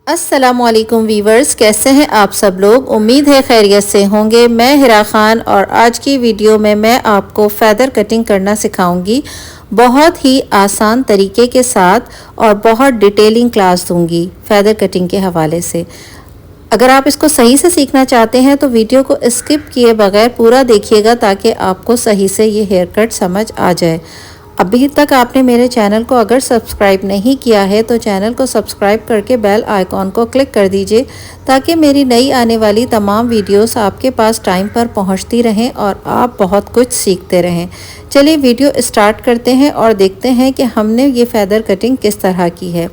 अस्सलामुअलैकुम वीवर्स, कैसे हैं आप सब लोग। उम्मीद है खैरियत से होंगे। मैं हिरा खान और आज की वीडियो में मैं आपको फ़ेदर कटिंग करना सिखाऊंगी, बहुत ही आसान तरीके के साथ और बहुत डिटेलिंग क्लास दूंगी फ़ेदर कटिंग के हवाले से। अगर आप इसको सही से सीखना चाहते हैं तो वीडियो को स्किप किए बगैर पूरा देखिएगा ताकि आपको सही से ये हेयर कट समझ आ जाए। अभी तक आपने मेरे चैनल को अगर सब्सक्राइब नहीं किया है तो चैनल को सब्सक्राइब करके बेल आइकॉन को क्लिक कर दीजिए ताकि मेरी नई आने वाली तमाम वीडियोस आपके पास टाइम पर पहुंचती रहें और आप बहुत कुछ सीखते रहें। चलिए वीडियो स्टार्ट करते हैं और देखते हैं कि हमने ये फ़ेदर कटिंग किस तरह की है।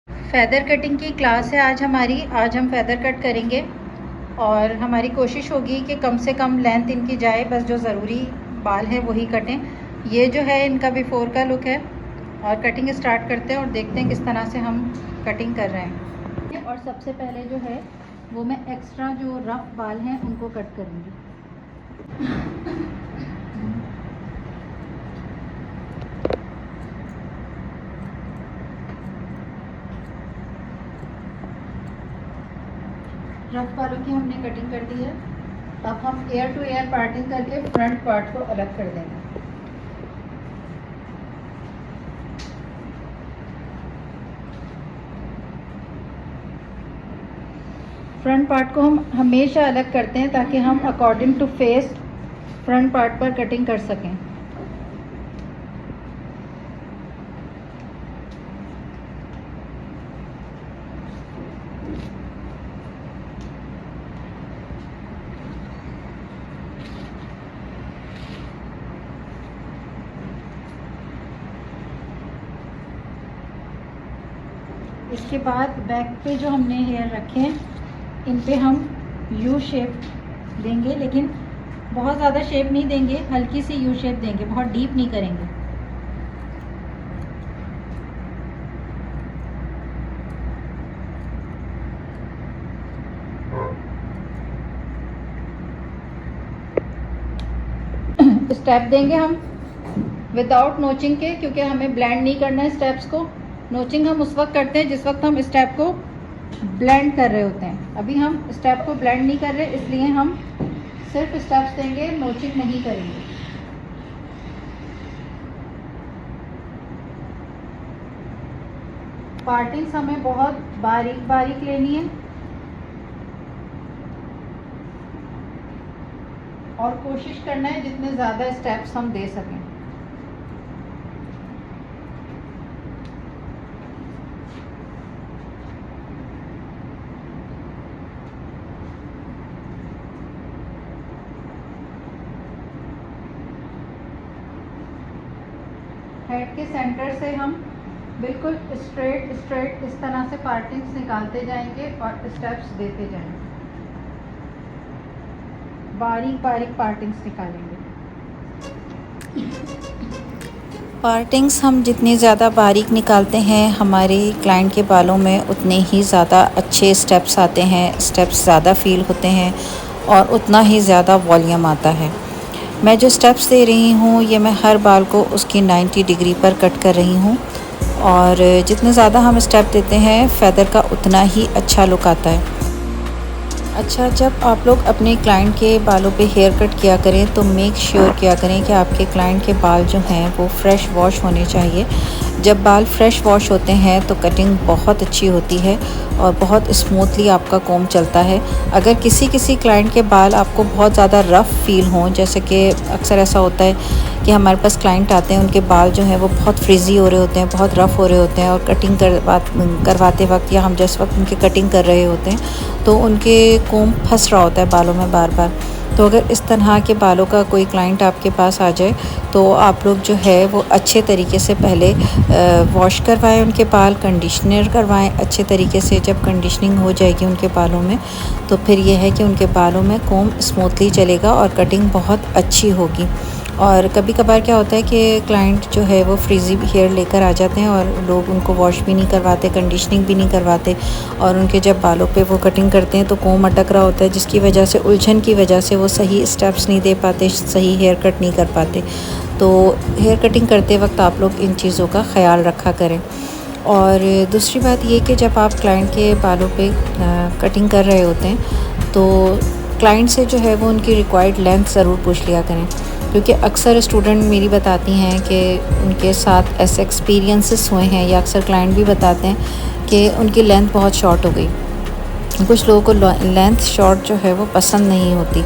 फ़ेदर कटिंग की क्लास है आज हमारी। आज हम फ़ेदर कट करेंगे और हमारी कोशिश होगी कि कम से कम लेंथ इनकी जाए, बस जो ज़रूरी बाल है वही कटें। ये जो है इनका बिफ़ोर का लुक है और कटिंग स्टार्ट करते हैं और देखते हैं किस तरह से हम कटिंग कर रहे हैं। और सबसे पहले जो है वो मैं एक्स्ट्रा जो रफ़ बाल हैं उनको कट करूँगी। रफ बालों की हमने कटिंग कर दी है। अब हम एयर टू एयर पार्टिंग करके फ्रंट पार्ट को अलग कर देंगे। फ्रंट पार्ट को हम हमेशा अलग करते हैं ताकि हम according to face front part पर कटिंग कर सकें। इसके बाद बैक पे जो हमने हेयर रखे हैं इन पे हम यू शेप देंगे, लेकिन बहुत ज़्यादा शेप नहीं देंगे, हल्की सी यू शेप देंगे, बहुत डीप नहीं करेंगे। स्टेप देंगे हम विदाउट नोचिंग के, क्योंकि हमें ब्लेंड नहीं करना है स्टेप्स को। नोचिंग हम उस वक्त करते हैं जिस वक्त हम स्टेप को ब्लेंड कर रहे होते हैं। अभी हम स्टेप को ब्लेंड नहीं कर रहे, इसलिए हम सिर्फ स्टेप्स देंगे, नोचिंग नहीं करेंगे। पार्टिंग्स हमें बहुत बारीक बारीक लेनी है और कोशिश करना है जितने ज़्यादा स्टेप्स हम दे सकें। हेड के सेंटर से हम बिल्कुल स्ट्रेट स्ट्रेट इस तरह से पार्टिंग्स निकालते जाएंगे और स्टेप्स देते जाएंगे। बारीक बारीक पार्टिंग्स निकालेंगे। पार्टिंग्स हम जितनी ज़्यादा बारीक निकालते हैं हमारे क्लाइंट के बालों में उतने ही ज़्यादा अच्छे स्टेप्स आते हैं, स्टेप्स ज़्यादा फील होते हैं और उतना ही ज़्यादा वॉल्यूम आता है। मैं जो स्टेप्स दे रही हूँ ये मैं हर बाल को उसकी 90 डिग्री पर कट कर रही हूँ और जितने ज़्यादा हम स्टेप देते हैं फ़ेदर का उतना ही अच्छा लुक आता है। अच्छा, जब आप लोग अपने क्लाइंट के बालों पे हेयर कट किया करें तो मेक श्योर किया करें कि आपके क्लाइंट के बाल जो हैं वो फ्रेश वॉश होने चाहिए। जब बाल फ्रेश वॉश होते हैं तो कटिंग बहुत अच्छी होती है और बहुत स्मूथली आपका कोम चलता है। अगर किसी क्लाइंट के बाल आपको बहुत ज़्यादा रफ़ फील हों, जैसे कि अक्सर ऐसा होता है कि हमारे पास क्लाइंट आते हैं, उनके बाल जो हैं वो बहुत फ्रिज़ी हो रहे होते हैं, बहुत रफ़ हो रहे होते हैं और कटिंग करवाते वक्त या हम जिस वक्त उनके कटिंग कर रहे होते हैं तो उनके कोम फंस रहा होता है बालों में बार बार। तो अगर इस तरह के बालों का कोई क्लाइंट आपके पास आ जाए तो आप लोग जो है वो अच्छे तरीके से पहले वॉश करवाएं उनके बाल, कंडीशनर करवाएं अच्छे तरीके से। जब कंडीशनिंग हो जाएगी उनके बालों में तो फिर ये है कि उनके बालों में कोम स्मूथली चलेगा और कटिंग बहुत अच्छी होगी। और कभी कभार क्या होता है कि क्लाइंट जो है वो फ्रीज़ी हेयर लेकर आ जाते हैं और लोग उनको वॉश भी नहीं करवाते, कंडीशनिंग भी नहीं करवाते और उनके जब बालों पे वो कटिंग करते हैं तो कोम अटक रहा होता है, जिसकी वजह से उलझन की वजह से वो सही स्टेप्स नहीं दे पाते, सही हेयर कट नहीं कर पाते। तो हेयर कटिंग करते वक्त आप लोग इन चीज़ों का ख्याल रखा करें। और दूसरी बात ये कि जब आप क्लाइंट के बालों पे कटिंग कर रहे होते हैं तो क्लाइंट से जो है वो उनकी रिक्वायर्ड लेंथ ज़रूर पूछ लिया करें, क्योंकि अक्सर स्टूडेंट मेरी बताती हैं कि उनके साथ ऐसे एक्सपीरियंसेस हुए हैं, या अक्सर क्लाइंट भी बताते हैं कि उनकी लेंथ बहुत शॉर्ट हो गई। कुछ लोगों को लेंथ शॉर्ट जो है वो पसंद नहीं होती,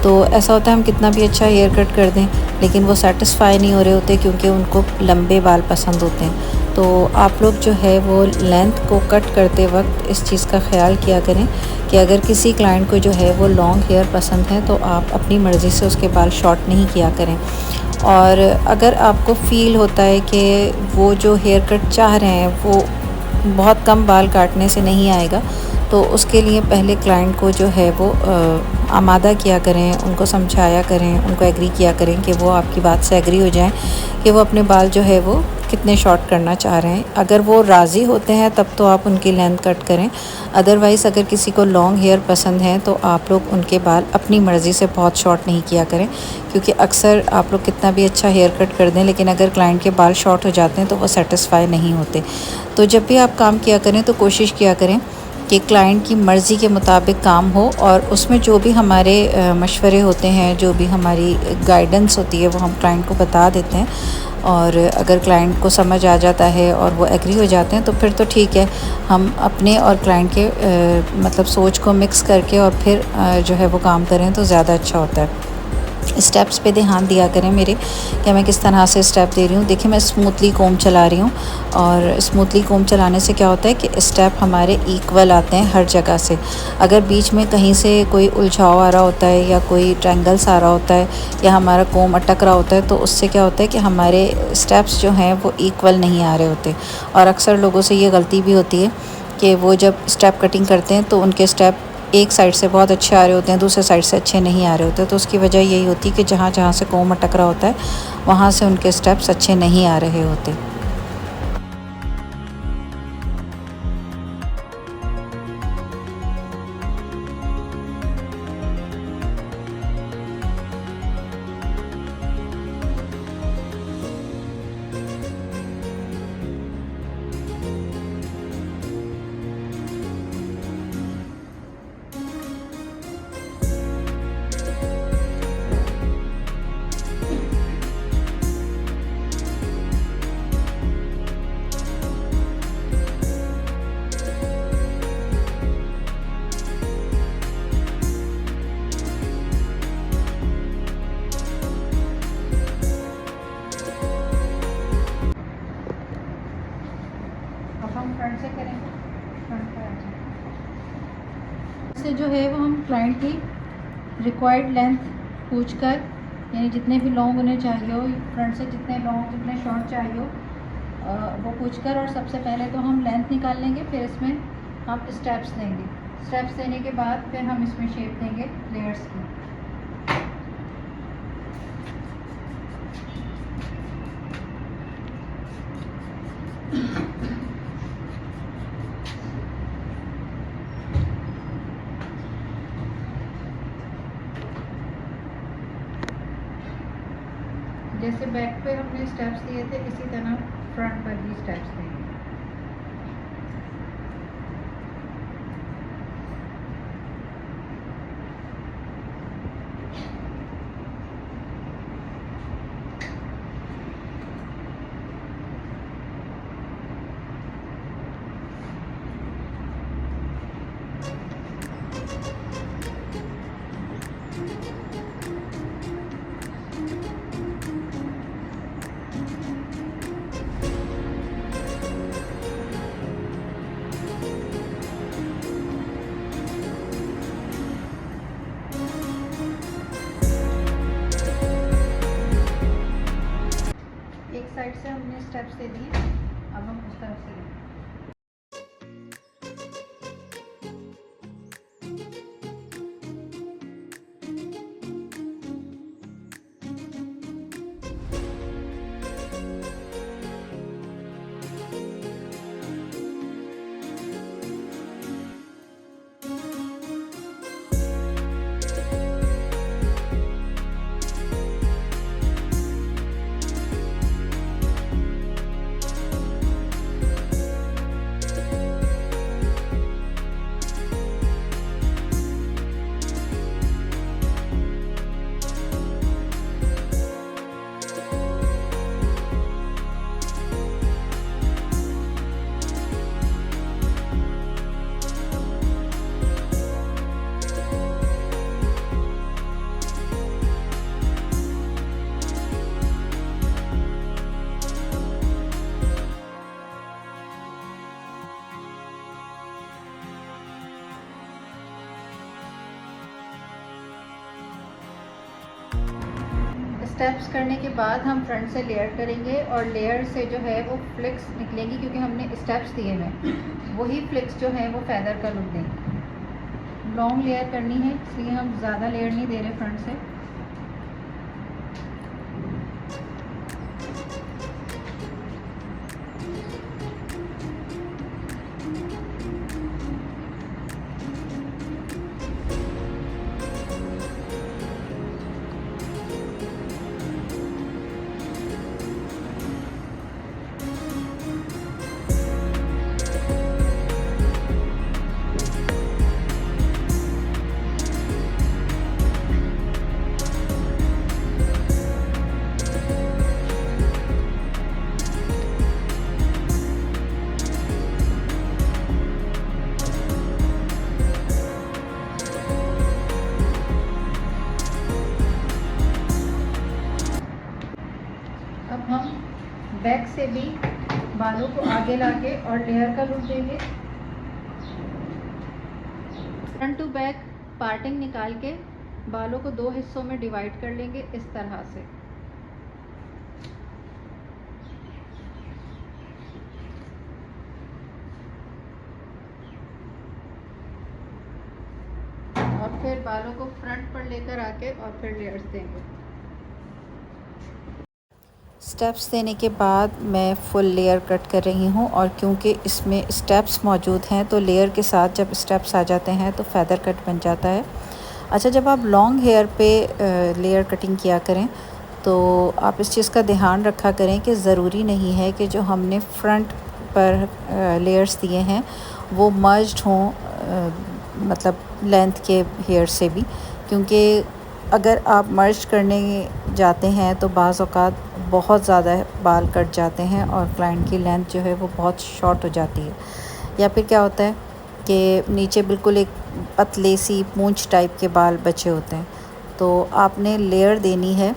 तो ऐसा होता है हम कितना भी अच्छा हेयर कट कर दें लेकिन वो सेटिस्फाई नहीं हो रहे होते, क्योंकि उनको लंबे बाल पसंद होते हैं। तो आप लोग जो है वो लेंथ को कट करते वक्त इस चीज़ का ख्याल किया करें कि अगर किसी क्लाइंट को जो है वो लॉन्ग हेयर पसंद है तो आप अपनी मर्ज़ी से उसके बाल शॉर्ट नहीं किया करें। और अगर आपको फ़ील होता है कि वो जो हेयर कट चाह रहे हैं वो बहुत कम बाल काटने से नहीं आएगा, तो उसके लिए पहले क्लाइंट को जो है वो आमादा किया करें, उनको समझाया करें, उनको एग्री किया करें कि वो आपकी बात से एग्री हो जाएं कि वो अपने बाल जो है वो कितने शॉर्ट करना चाह रहे हैं। अगर वो राज़ी होते हैं तब तो आप उनकी लेंथ कट करें, अदरवाइज़ अगर किसी को लॉन्ग हेयर पसंद है तो आप लोग उनके बाल अपनी मर्ज़ी से बहुत शॉर्ट नहीं किया करें, क्योंकि अक्सर आप लोग कितना भी अच्छा हेयर कट कर दें लेकिन अगर क्लाइंट के बाल शॉर्ट हो जाते हैं तो वो सेटिस्फाई नहीं होते। तो जब भी आप काम किया करें तो कोशिश किया करें कि क्लाइंट की मर्ज़ी के मुताबिक काम हो, और उसमें जो भी हमारे मशवरे होते हैं, जो भी हमारी गाइडेंस होती है वो हम क्लाइंट को बता देते हैं। और अगर क्लाइंट को समझ आ जाता है और वो एग्री हो जाते हैं तो फिर तो ठीक है, हम अपने और क्लाइंट के मतलब सोच को मिक्स करके और फिर जो है वो काम करें तो ज़्यादा अच्छा होता है। स्टेप्स पे ध्यान दिया करें मेरे, कि मैं किस तरह से स्टेप दे रही हूँ। देखिए मैं स्मूथली कोम चला रही हूँ, और स्मूथली कोम चलाने से क्या होता है कि स्टेप हमारे इक्वल आते हैं हर जगह से। अगर बीच में कहीं से कोई उलझाव आ रहा होता है या कोई ट्रायंगल्स आ रहा होता है या हमारा कोम अटक रहा होता है तो उससे क्या होता है कि हमारे स्टेप्स जो हैं वो इक्वल नहीं आ रहे होते। और अक्सर लोगों से ये गलती भी होती है कि वो जब स्टेप कटिंग करते हैं तो उनके स्टेप एक साइड से बहुत अच्छे आ रहे होते हैं, दूसरे साइड से अच्छे नहीं आ रहे होते। तो उसकी वजह यही होती है कि जहाँ जहाँ से कोम अटक रहा होता है वहाँ से उनके स्टेप्स अच्छे नहीं आ रहे होते। हम फ्रंट से करेंगे, फ्रंट पर आ जाए से जो है वो हम क्लाइंट की रिक्वायर्ड लेंथ पूछकर, यानी जितने भी लॉन्ग उन्हें चाहिए हो, फ्रंट से जितने लॉन्ग जितने शॉर्ट चाहिए हो वो पूछकर, और सबसे पहले तो हम लेंथ निकाल लेंगे, फिर इसमें हम स्टेप्स देंगे। स्टेप्स देने के बाद फिर हम इसमें शेप देंगे लेयर्स की। जैसे बैक पे हमने स्टेप्स दिए थे इसी तरह फ्रंट पर भी स्टेप्स देंगे। एक साइड से हमने स्टेप्स दे दिए, अब हम उस तरफ से देंगे। स्टेप्स करने के बाद हम फ्रंट से लेयर करेंगे और लेयर से जो है वो फ्लिक्स निकलेंगी, क्योंकि हमने स्टेप्स दिए हैं, वही फ्लिक्स जो है वो फैदर का लुक देंगे। लॉन्ग लेयर करनी है इसलिए हम ज़्यादा लेयर नहीं दे रहे फ्रंट से। अब हम बैक से भी बालों को आगे लाके और लेयर का लुक देंगे। फ्रंट टू बैक पार्टिंग निकाल के बालों को 2 हिस्सों में डिवाइड कर लेंगे इस तरह से। और फिर बालों को फ्रंट पर लेकर आके और फिर लेयर्स देंगे। स्टेप्स देने के बाद मैं फुल लेयर कट कर रही हूँ, और क्योंकि इसमें स्टेप्स मौजूद हैं तो लेयर के साथ जब स्टेप्स आ जाते हैं तो फेदर कट बन जाता है। अच्छा, जब आप लॉन्ग हेयर पे लेयर कटिंग किया करें तो आप इस चीज़ का ध्यान रखा करें कि ज़रूरी नहीं है कि जो हमने फ्रंट पर लेयर्स दिए हैं वो मर्ज्ड हों, मतलब लेंथ के हेयर से भी, क्योंकि अगर आप मर्ज करने जाते हैं तो बाज़ औक़ात बहुत ज़्यादा बाल कट जाते हैं और क्लाइंट की लेंथ जो है वो बहुत शॉर्ट हो जाती है, या फिर क्या होता है कि नीचे बिल्कुल एक पतले सी पूंछ टाइप के बाल बचे होते हैं। तो आपने लेयर देनी है,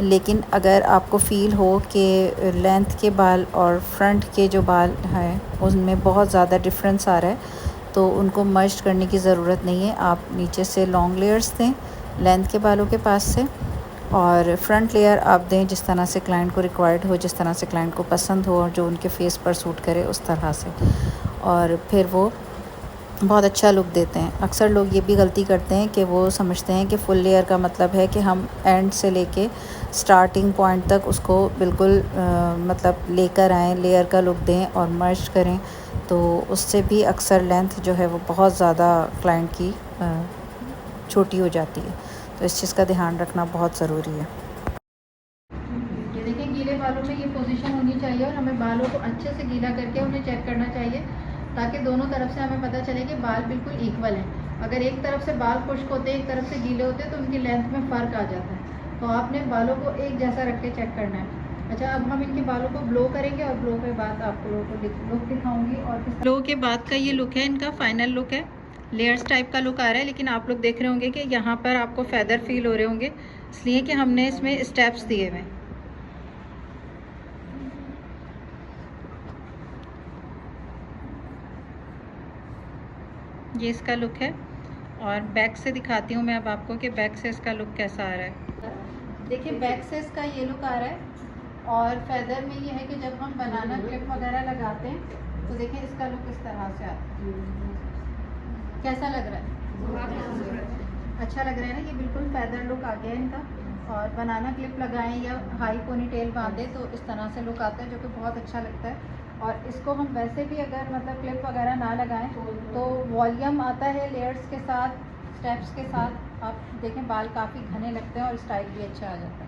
लेकिन अगर आपको फ़ील हो कि लेंथ के बाल और फ्रंट के जो बाल हैं उनमें बहुत ज़्यादा डिफरेंस आ रहा है तो उनको मर्ज करने की ज़रूरत नहीं है। आप नीचे से लॉन्ग लेयर्स दें लेंथ के बालों के पास से, और फ्रंट लेयर आप दें जिस तरह से क्लाइंट को रिक्वायर्ड हो, जिस तरह से क्लाइंट को पसंद हो और जो उनके फेस पर सूट करे उस तरह से, और फिर वो बहुत अच्छा लुक देते हैं। अक्सर लोग ये भी गलती करते हैं कि वो समझते हैं कि फुल लेयर का मतलब है कि हम एंड से लेके स्टार्टिंग पॉइंट तक उसको बिल्कुल मतलब लेकर आएँ, लेयर का लुक दें और मर्ज करें, तो उससे भी अक्सर लेंथ जो है वो बहुत ज़्यादा क्लाइंट की छोटी हो जाती है। तो इस चीज़ का ध्यान रखना बहुत ज़रूरी है। ये देखिए, गीले बालों में ये पोजीशन होनी चाहिए और हमें बालों को अच्छे से गीला करके उन्हें चेक करना चाहिए, ताकि दोनों तरफ से हमें पता चले कि बाल बिल्कुल इक्वल हैं। अगर एक तरफ से बाल खुश्क होते हैं, एक तरफ से गीले होते हैं, तो उनकी लेंथ में फ़र्क आ जाता है। तो आपने बालों को एक जैसा रख के चेक करना है। अच्छा, अब हम इनके बालों को ब्लो करेंगे और ब्लो के बाद आपको लोगों को लुक दिखाऊंगी। और ब्लो के बाद का ये लुक है, इनका फाइनल लुक है। लेयर्स टाइप का लुक आ रहा है, लेकिन आप लोग देख रहे होंगे कि यहाँ पर आपको फेदर फील हो रहे होंगे, इसलिए कि हमने इसमें स्टेप्स दिए हुए। ये इसका लुक है, और बैक से दिखाती हूँ मैं अब आपको कि बैक से इसका लुक कैसा आ रहा है। देखिए, बैक से इसका ये लुक आ रहा है, और फेदर में ये है कि जब हम बनाना क्लिप वगैरह लगाते हैं तो देखिए इसका लुक इस तरह से आता है। कैसा लग रहा है? अच्छा लग रहा है ना? ये बिल्कुल फेदर लुक आ गया है इनका। और बनाना क्लिप लगाएं या हाई पोनी टेल बांधें तो इस तरह से लुक आता है, जो कि बहुत अच्छा लगता है। और इसको हम वैसे भी अगर मतलब क्लिप वगैरह ना लगाएं तो वॉल्यूम आता है लेयर्स के साथ, स्टेप्स के साथ। आप देखें बाल काफ़ी घने लगते हैं और स्टाइल भी अच्छा आ जाता है।